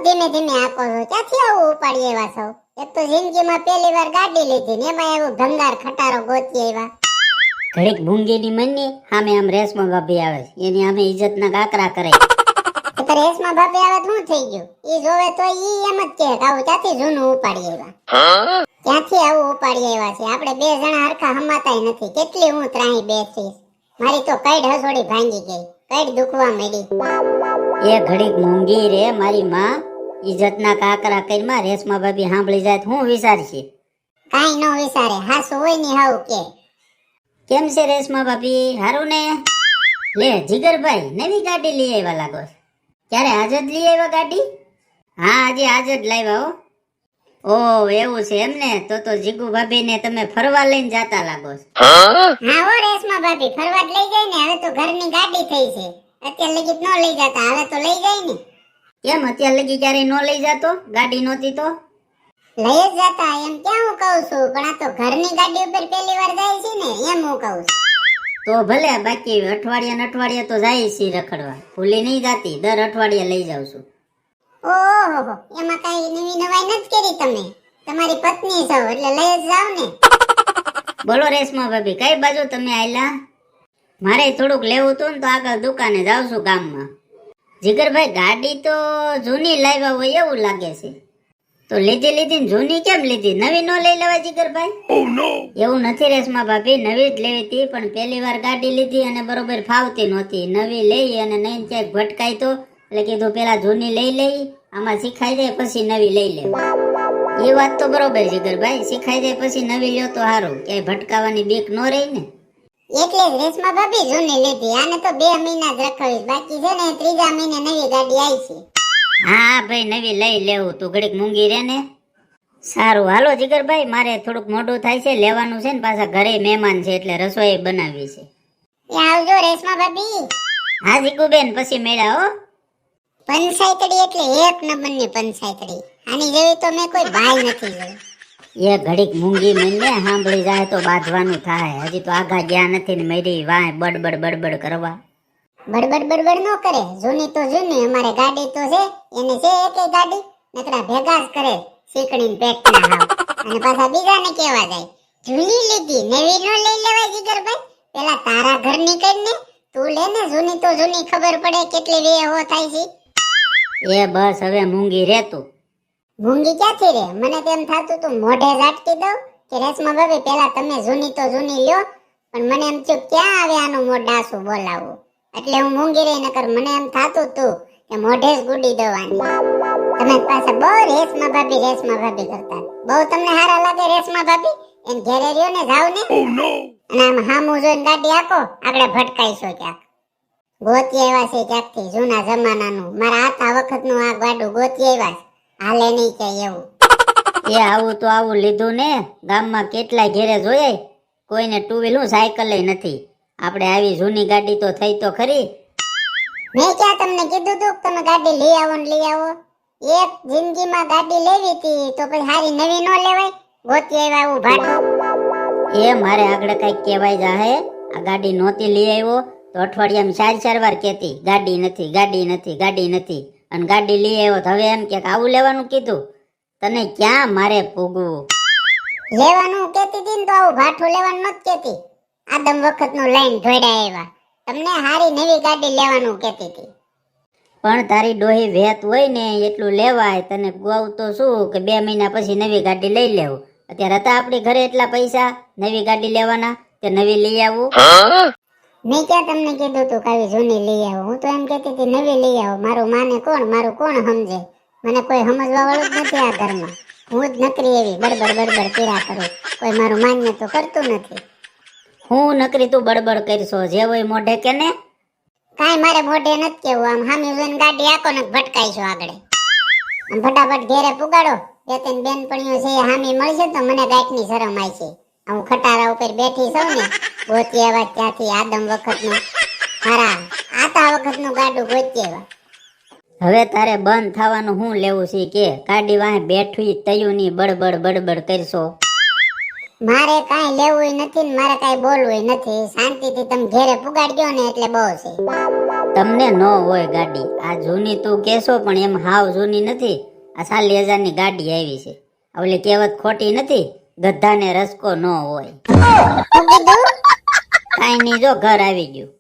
ધીમે ધીમે આકો છો? ક્યાંથી આવું ઉપાડી આવ્યા છો? એક તો જિંદગીમાં પહેલી વાર ગાડી લીધી ને એમાં એવું ભંગાર ખટારો ગોતી આવ્યા. ઘડીક ભૂંગીની મની સામે આમ રેશમા ભાભી આવે છે, એની આમે ઇજ્જતના કાકરા કરે. તો રેશમા ભાભી આવે તો શું થઈ ગયું? ઈ જોવે તો ઈ એમ જ કહે કે આવું ક્યાંથી જૂનું ઉપાડી આવ્યા. ક્યાંથી આવું ઉપાડી આવ્યા છે? આપણે બે જણા હરખા હમાતાય નથી. કેટલી હું ત્રાહી બેસીશ. મારી તો કઈડ હસોડી ભાંગી ગઈ, કઈડ દુખવા માંડી. એ ઘડીક મૂંગી રે મારી માં, ઇજ્જતના કાકરા કઈમાં રેશમા ભાભી સાંભળી જાય તો હું વિચારશે? કાઈ ન વિચારે, હાસુ હોય ને હાવ કે. કેમ છે રેશમા ભાભી? હારું ને? લે જીગરભાઈ, નવી ગાડી લઈ આવ્યા લાગો છો. ક્યારે આજ જ લઈ આવ્યા ગાડી? હા આજે આજ જ લાવ્યા હો. ઓ એવું છે એમ ને? તો જીગુ ભાભી ને તમે ફરવા લઈને જાતા લાગો છો. હા હો રેશમા ભાભી, ફરવા જ લઈ જાય ને. હવે તો ઘરની ગાડી થઈ છે. અત્યારે લગી ન લઈ જતા, હવે તો લઈ જાય ને. કેમ અત્યાર લગી ક્યારે ન લઈ જાતો? ગાડી નહોતી તો લઈ જ જતા એમ ક્યાં હું કહું છું, પણ આ તો ઘરની ગાડી ઉપર પહેલી વાર જાય છે ને એમ હું કહું છું. તો ભલે, બાકી અઠવાડિયે તો જાય છે રખડવા. ભૂલી નહીં જાતી, દર અઠવાડિયે લઈ જાઉં છું. ઓહો, એમાં કઈ નવી નવાઈ નથી કરી તમે. તમારી પત્ની છો એટલે લઈ જ જાવ ને. બોલો રેશમા ભાભી, કઈ બાજુ તમે આયલા? મારે થોડુંક લેવું હતું ને તો આગળ દુકાને જાઉં છું ગામમાં. જીગરભાઈ ગાડી તો જૂની લાવ્યા હોય એવું લાગે છે. તો લીધી ને જૂની કેમ લીધી? નવી નો લઈ લેવાય જીગરભાઈ? એવું નથી રેશમા ભાભી, નવી જ લેવી હતી, પણ પહેલી વાર ગાડી લીધી અને બરોબર ફાવતી નહોતી. નવી લઈ અને નહીં ક્યાંક ભટકાઈ તો એટલે કીધું પેલા જૂની લઈ આમાં શીખાઈ જાય પછી નવી લઈ લે. એ વાત તો બરોબર જીગરભાઈ, શીખાઈ જાય પછી નવી લ્યો તો સારું, ક્યાંય ભટકાવાની બીક ન રહી ને. એટલે જ રેશમા ભાભી જૂની લીધી. આને તો 2 મહિના જ રખાવીશ, બાકી છે ને 3જા મહિને નવી ગાડી આવી છે. હા ભાઈ નવી લઈ લેવું, તું ઘડીક મૂંગી રે ને. સારું હાલો જીગરભાઈ, મારે થોડુંક મોડું થાય છે, લેવાનું છે ને પાછા ઘરે મહેમાન છે એટલે રસોઈ બનાવી છે. આવજો રેશમા ભાભી. હા જીગુબેન પછી મેળા હો. પંચાયતડી એટલે એક નંબરની પંચાયતડી. આની જેવી તો મેં કોઈ ભાઈ નથી જોઈ. એ ઘડીક મૂંગી મને સાંભળી જાય તો બાંધવાનું થાય. હજી તો આગા ગયા નથી ને મેરી વાય બડબડ કરવા. બડબડ નો કરે. જૂની તો જૂની, અમારે ગાડી તો છે. એને છે એકે ગાડી નકરા ભેગા જ કરે શીકણીને પેટ ના હાવ. અને પાછા બીજાને કેવા જાય જૂની લીધી નવી નો લઈ લેવાય જીગરભાઈ. પેલા તારા ઘરની કરીને તું લે ને. જૂની તો જૂની, ખબર પડે કેટલી વેહો થાય છે. એ બસ હવે મૂંગી રે તું. મૂંગી ક્યાંથી રે? મને તેમ થાતું તું મોઢે ઝાટકી દઉં કે રેશમા ભાભી પેલા તમે જૂની તો જૂની લ્યો, પણ મને એમ થયું ક્યાં આવે આનું મોઢાસું બોલાવવું, એટલે હું મૂંગી રહી. નકર મને એમ થાતું તું કે મોઢે જ ગુડી દવાની. તમે પાછા બહુ રેશમા ભાભી કરતા. બહુ તમને હારા લાગે રેશમા ભાભી? એમ ઘેરે રહ્યો ને, જાવ ને. અને આમ હામું જોઈને ગાડી આપો, આપણે ભટકાઈશો ક્યાંક. ગોતી આવ્યા છે ક્યાંકથી જૂના જમાનાનું. મારા આતા વખતનું આ ગાડું ગોતી આવ્યા છે. હાલે નહીં કે એવું. એ આવું તો આવું લીધું ને. ગામમાં કેટલાય ઘેરે જોઈએ, કોઈને ટુ વ્હીલ સાયકલ નથી. આપણે આવી જૂની ગાડી તો થઈ તો ખરી. મેં ક્યાં તમને કીધું તું તમે ગાડી લઈ આવો ને લઈ આવો? એક જિંદગીમાં ગાડી લેવી હતી તો પછી હારી નવી નો લેવાય? ગોતી આવ્યા એવું ભાટું. એ મારે આગળ કઈક કહેવાય જાહે. આ ગાડી નહોતી લઈ આવ્યો તો અઠવાડિયામાં 4 વાર કહેતી ગાડી નથી. અને ગાડી લઈ આવ્યો તો હવે એમ કે આવું લેવાનું કીધું. તને ક્યાં મારે પૂગવું? લેવાનું કહેતી હતી ને તો આવું ભાઠું લેવાનું નથી કહેતી. આદમ વખતનું લઈને ધોડ્યા આવ્યા. તમને હારી નવી ગાડી લેવાનું કહેતી હતી. પણ તારી ડોહી વેત હોય ને એટલું લેવાય. તને કહું તો શું કે 2 મહિના પછી નવી ગાડી લઈ લેવું. અત્યારે હતા આપણી ઘરે એટલા પૈસા નવી ગાડી લેવાના, તે નવી લઈ આવું. મેં ક્યાં તમને કીધું તું કે આવી જૂની લઈ આવો? હું તો એમ કહેતી હતી નવી લઈ આવો. મારું માને કોણ, મારું કોણ સમજે? મને કોઈ સમજવા વાળું જ નથી આ ઘરમાં. હું જ નકરી એવી બડબડ કર્યા કરું. કોઈ મારું માન્ય તો કરતું નથી. હું નકરી તું બડબડ કરશો? જે હોય મોઢે કે ને. કાંઈ મારે મોઢે નથી કેવું. આમ હામી જોઈને ગાડી આકો ને ભટકાઈશો આગળ. આમ ફટાફટ ઘેરે પુગાડો. 2-3 બેનપણીઓ છે હામી મળશે તો મને ગાંઠની શરમ આવશે. હું ખટારા ઉપર બેઠી છું ને, ગોતી આવ્યા ત્યાંથી આદમ વખતનું મારા આતા વખતનું ગાડું ગોતી આવ્યા. હવે તારે બંધ થવાનું હું લેવું છે કે? ગાડી વાહે બેઠી તયું ની બડબડ કરશો. મારે કાંઈ લેવું નથી ને મારે કાંઈ બોલવું નથી. શાંતિથી તમે ઘેરે પુગાડજો ને એટલે બહુ છે. તમને ન હોય ગાડી. આ જૂની તું કેશો પણ એમ હાવ જૂની નથી. આ 40,000 ની ગાડી આવી છે. આ ઓલી કહેવત ખોટી નથી, ગધાને રસકો ન હોય. શું કીધું? કાંઈ નહીં, જો ઘર આવી ગયું.